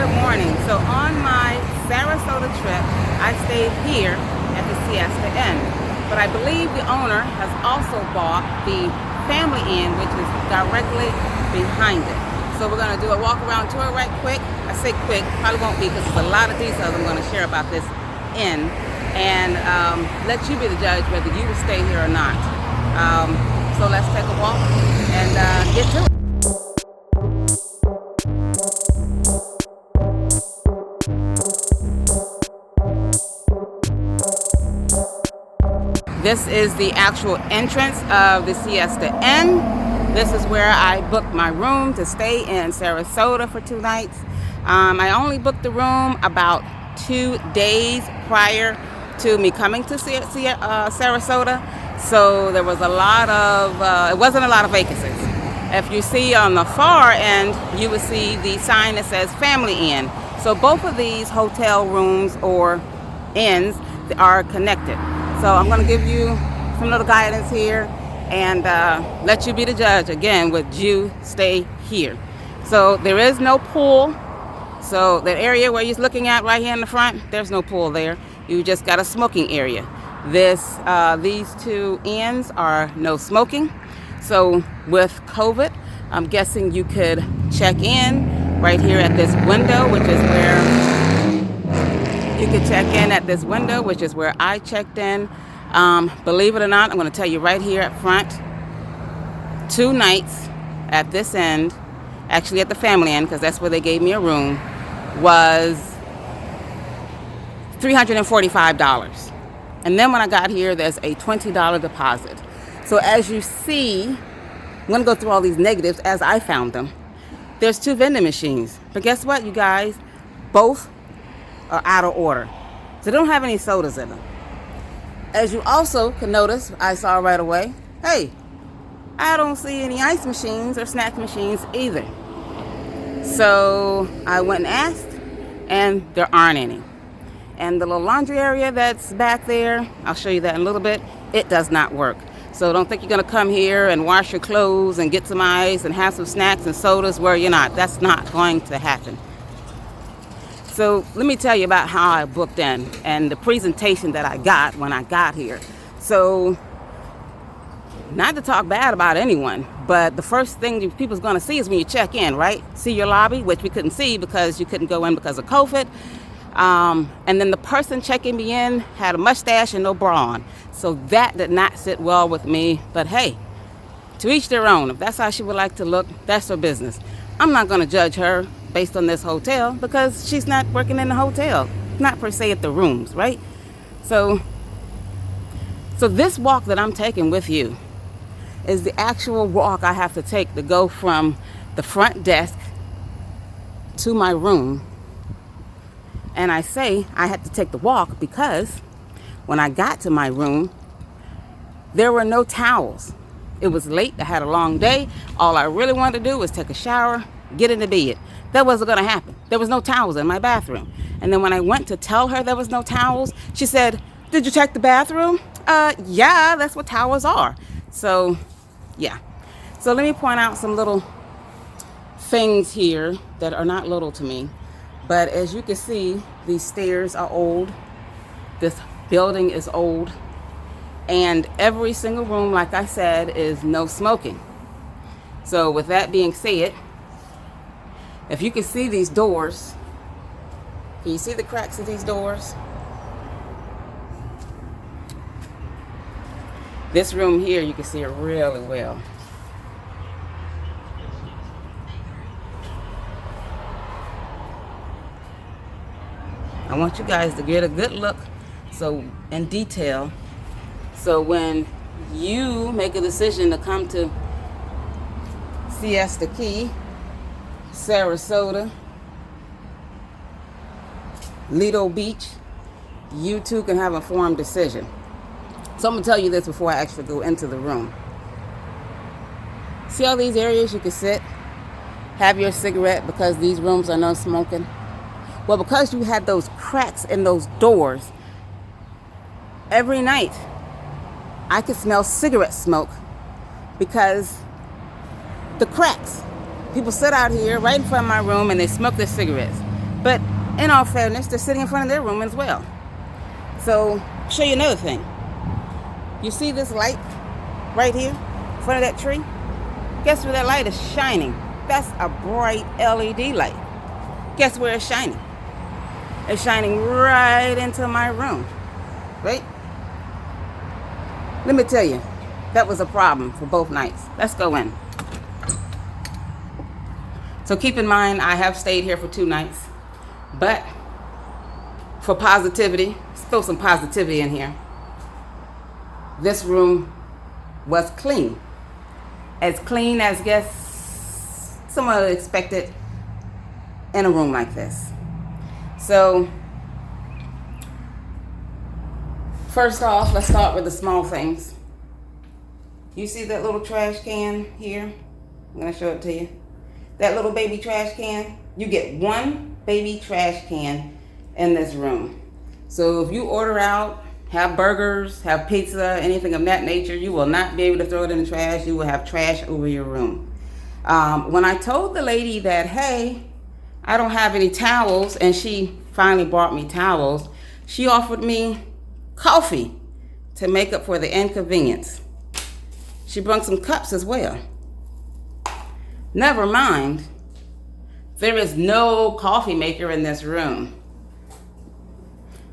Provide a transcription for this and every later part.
Good morning. So on my Sarasota trip, I stayed here at the Siesta Inn. But I believe the owner has also bought the Family Inn, which is directly behind it. So we're going to do a walk around tour right quick. I say quick, probably won't be because there's a lot of details I'm going to share about this inn. And let you be the judge whether you will stay here or not. So let's take a walk and get to it. This is the actual entrance of the Siesta Inn. This is where I booked my room to stay in Sarasota for 2 nights. I only booked the room about 2 days prior to me coming to Sarasota. So there was a lot of, it wasn't a lot of vacancies. If you see on the far end, you will see the sign that says Family Inn. So both of these hotel rooms or inns are connected. So I'm going to give you some little guidance here and let you be the judge. Again, would you stay here? So there is no pool. So that area where you're looking at right here in the front, there's no pool there. You just got a smoking area. These 2 inns are no smoking. So with COVID, I'm guessing you could check in right here at this window, which is where you can check in at this window, which is where I checked in. Believe it or not, I'm going to tell you right here up front, 2 nights at this end, actually at the Family Inn, because that's where they gave me a room, was $345. And then when I got here, there's a $20 deposit. So as you see, I'm going to go through all these negatives as I found them. There's 2 vending machines. But guess what, you guys? Both are out of order. So they don't have any sodas in them. As you also can notice, I saw right away, hey, I don't see any ice machines or snack machines either. So I went and asked, and there aren't any. And the little laundry area that's back there, I'll show you that in a little bit, it does not work. So don't think you're going to come here and wash your clothes and get some ice and have some snacks and sodas where you're not. That's not going to happen. So let me tell you about how I booked in and the presentation that I got when I got here. So not to talk bad about anyone, but the first thing people's going to see is when you check in, right? See your lobby, which we couldn't see because you couldn't go in because of COVID. And then the person checking me in had a mustache and no bra on. So that did not sit well with me. But hey, to each their own. If that's how she would like to look, that's her business. I'm not going to judge her based on this hotel because she's not working in the hotel, not per se at the rooms, right? So this walk that I'm taking with you is the actual walk I have to take to go from the front desk to my room. And I say I had to take the walk because when I got to my room, there were no towels. It was late. I had a long day. All I really wanted to do was take a shower, get into bed. That wasn't going to happen. There was no towels in my bathroom. And then when I went to tell her there was no towels, she said, "Did you check the bathroom?" Yeah, that's what towels are. So, yeah. So let me point out some little things here that are not little to me. But as you can see, these stairs are old. This building is old. And every single room, like I said, is no smoking. So with that being said, if you can see these doors, can you see the cracks of these doors? This room here, you can see it really well. I want you guys to get a good look, so in detail. So when you make a decision to come to Siesta Key, Sarasota, Lido Beach, you too can have a informed decision. So I'm going to tell you this before I actually go into the room. See all these areas you can sit, have your cigarette because these rooms are no smoking? Well, because you had those cracks in those doors, every night I could smell cigarette smoke because the cracks. People sit out here right in front of my room and they smoke their cigarettes. But in all fairness, they're sitting in front of their room as well. So, show you another thing. You see this light right here in front of that tree? Guess where that light is shining? That's a bright LED light. Guess where it's shining? It's shining right into my room, right? Let me tell you, that was a problem for both nights. Let's go in. So keep in mind, I have stayed here for 2 nights, but for positivity, let's throw some positivity in here. This room was clean. As clean as guess someone would expect it in a room like this. So, first off, let's start with the small things. You see that little trash can here? I'm gonna show it to you. That little baby trash can, you get 1 baby trash can in this room. So if you order out, have burgers, have pizza, anything of that nature, you will not be able to throw it in the trash. You will have trash over your room. When I told the lady that, hey, I don't have any towels, and she finally brought me towels, she offered me coffee to make up for the inconvenience. She brought some cups as well. Never mind, there is no coffee maker in this room.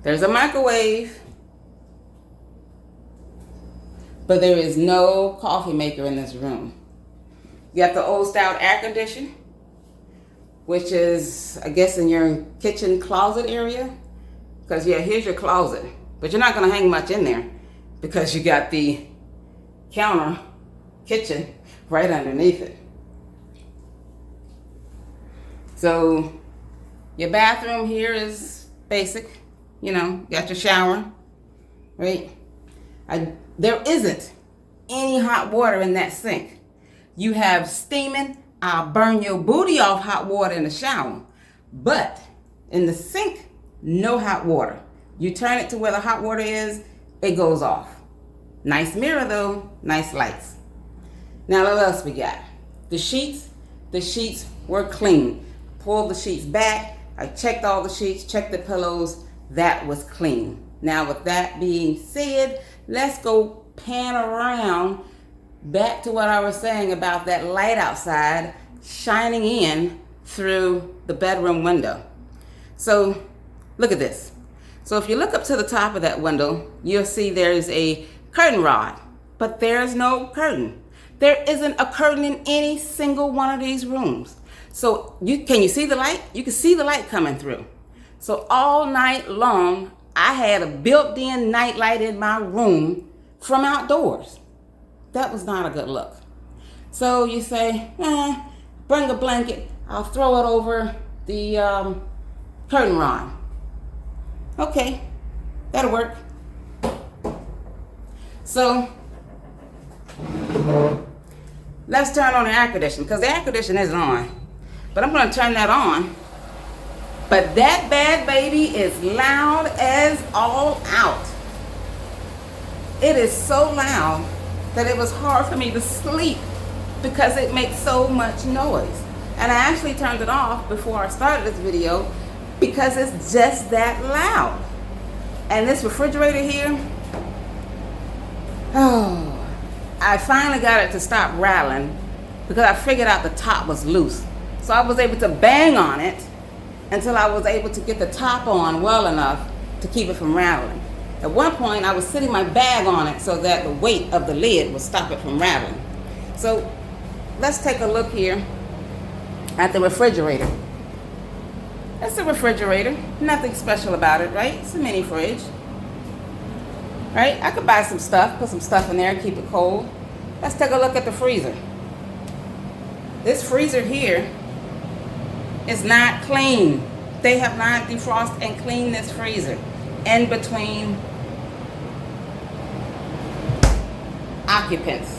There's a microwave, but there is no coffee maker in this room. You got the old style air conditioner, which is, I guess, in your kitchen closet area. Because, yeah, here's your closet. But you're not going to hang much in there because you got the counter kitchen right underneath it. So your bathroom here is basic. You know, got your shower, right? There isn't any hot water in that sink. You have steaming, I'll burn your booty off hot water in the shower. But in the sink, no hot water. You turn it to where the hot water is, it goes off. Nice mirror though, nice lights. Now what else we got? The sheets were clean. Pulled the sheets back. I checked all the sheets, checked the pillows. That was clean. Now with that being said, let's go pan around back to what I was saying about that light outside shining in through the bedroom window. So look at this. So if you look up to the top of that window, you'll see there's a curtain rod, but there's no curtain. There isn't a curtain in any single one of these rooms. So can you see the light? You can see the light coming through. So all night long, I had a built-in night light in my room from outdoors. That was not a good look. So you say, bring a blanket. I'll throw it over the curtain rod. Okay, that'll work. So let's turn on the air conditioner, because the air conditioner isn't on. But I'm going to turn that on. But that bad baby is loud as all out. It is so loud that it was hard for me to sleep because it makes so much noise. And I actually turned it off before I started this video because it's just that loud. And this refrigerator here, oh, I finally got it to stop rattling because I figured out the top was loose. So I was able to bang on it until I was able to get the top on well enough to keep it from rattling. At one point, I was sitting my bag on it so that the weight of the lid would stop it from rattling. So let's take a look here at the refrigerator. That's a refrigerator. Nothing special about it, right? It's a mini fridge. Right? I could buy some stuff, put some stuff in there and keep it cold. Let's take a look at the freezer. This freezer here is not clean. They have not defrosted and cleaned this freezer in between occupants.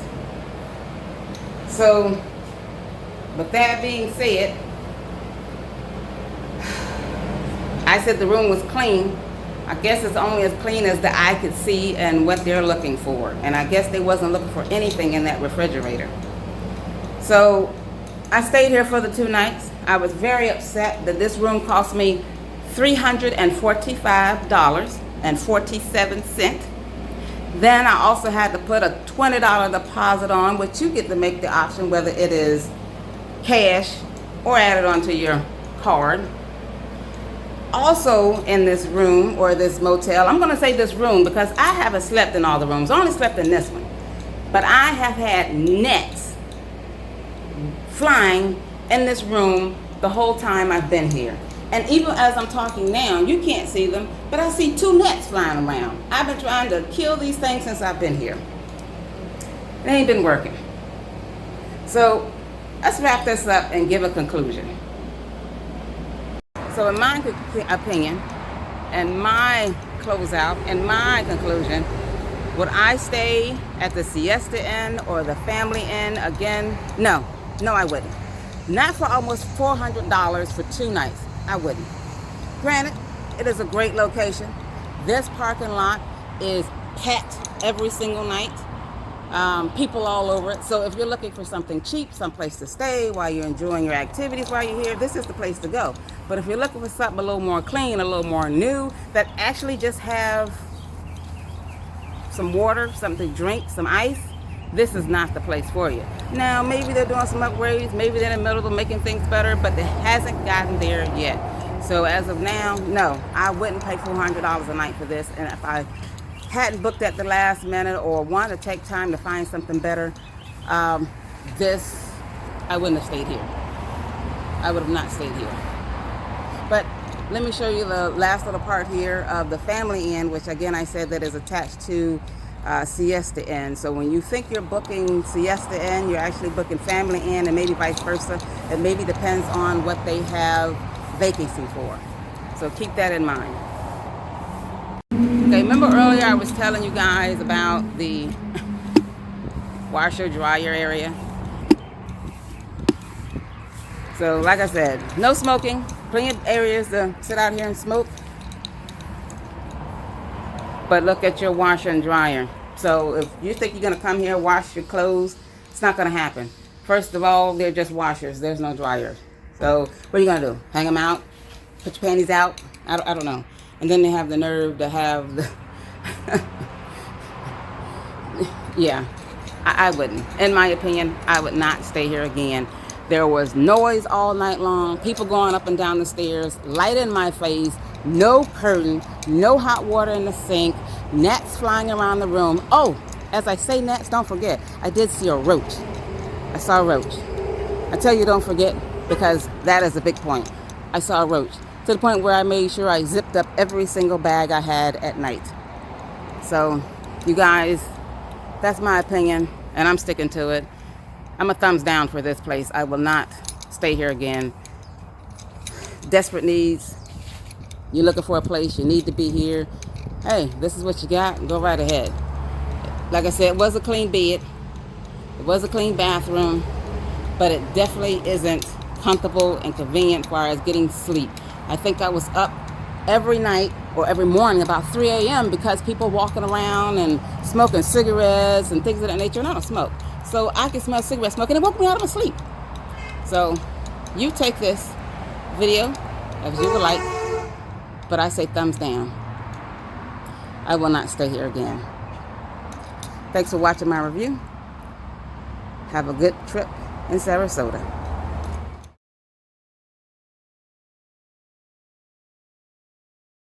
So, with that being said, I said the room was clean. I guess it's only as clean as the eye could see and what they're looking for. And I guess they wasn't looking for anything in that refrigerator. So, I stayed here for the 2 nights. I was very upset that this room cost me $345.47. Then I also had to put a $20 deposit on, which you get to make the option whether it is cash or add it onto your card. Also in this room, or this motel, I'm going to say this room because I haven't slept in all the rooms. I only slept in this one. But I have had nets flying in this room the whole time I've been here. And even as I'm talking now, you can't see them, but I see 2 nets flying around. I've been trying to kill these things since I've been here. It ain't been working. So let's wrap this up and give a conclusion. So in my opinion, and my closeout, and my conclusion, would I stay at the Siesta Inn or the Family Inn again? No, I wouldn't. Not for almost $400 for 2 nights. I wouldn't. Granted, it is a great location. This parking lot is packed every single night. People all over it. So if you're looking for something cheap, someplace to stay while you're enjoying your activities while you're here, this is the place to go. But if you're looking for something a little more clean, a little more new, that actually just have some water, something to drink, some ice, this is not the place for you. Now, maybe they're doing some upgrades, maybe they're in the middle of making things better, but it hasn't gotten there yet. So as of now, no, I wouldn't pay $400 a night for this. And if I hadn't booked at the last minute or wanted to take time to find something better, I wouldn't have stayed here. I would have not stayed here. But let me show you the last little part here of the Family Inn, which again I said that is attached to Siesta Inn. So when you think you're booking Siesta Inn, you're actually booking Family Inn, and maybe vice versa. It maybe depends on what they have vacancy for. So keep that in mind. Okay, remember earlier I was telling you guys about the washer dryer area? So like I said, no smoking, plenty of areas to sit out here and smoke. But look at your washer and dryer. So if you think you're gonna come here, wash your clothes, it's not gonna happen. First of all, they're just washers, there's no dryers. So what are you gonna do? Hang them out? Put your panties out? I don't know. And then they have the nerve to have the yeah, I wouldn't. In my opinion, I would not stay here again. There was noise all night long, people going up and down the stairs, light in my face, no curtain, no hot water in the sink, gnats flying around the room. Oh, as I say gnats, don't forget, I did see a roach. I saw a roach. I tell you, don't forget, because that is a big point. I saw a roach, to the point where I made sure I zipped up every single bag I had at night. So, you guys, that's my opinion, and I'm sticking to it. I'm a thumbs down for this place. I will not stay here again. Desperate needs. You're looking for a place, you need to be here. Hey, this is what you got, go right ahead. Like I said, it was a clean bed. It was a clean bathroom, but it definitely isn't comfortable and convenient as far as getting sleep. I think I was up every night or every morning about 3 a.m. because people walking around and smoking cigarettes and things of that nature. And I don't smoke, so I can smell cigarette smoke, and it woke me out of my sleep. So you take this video as you would like, but I say thumbs down. I will not stay here again. Thanks for watching my review. Have a good trip in Sarasota.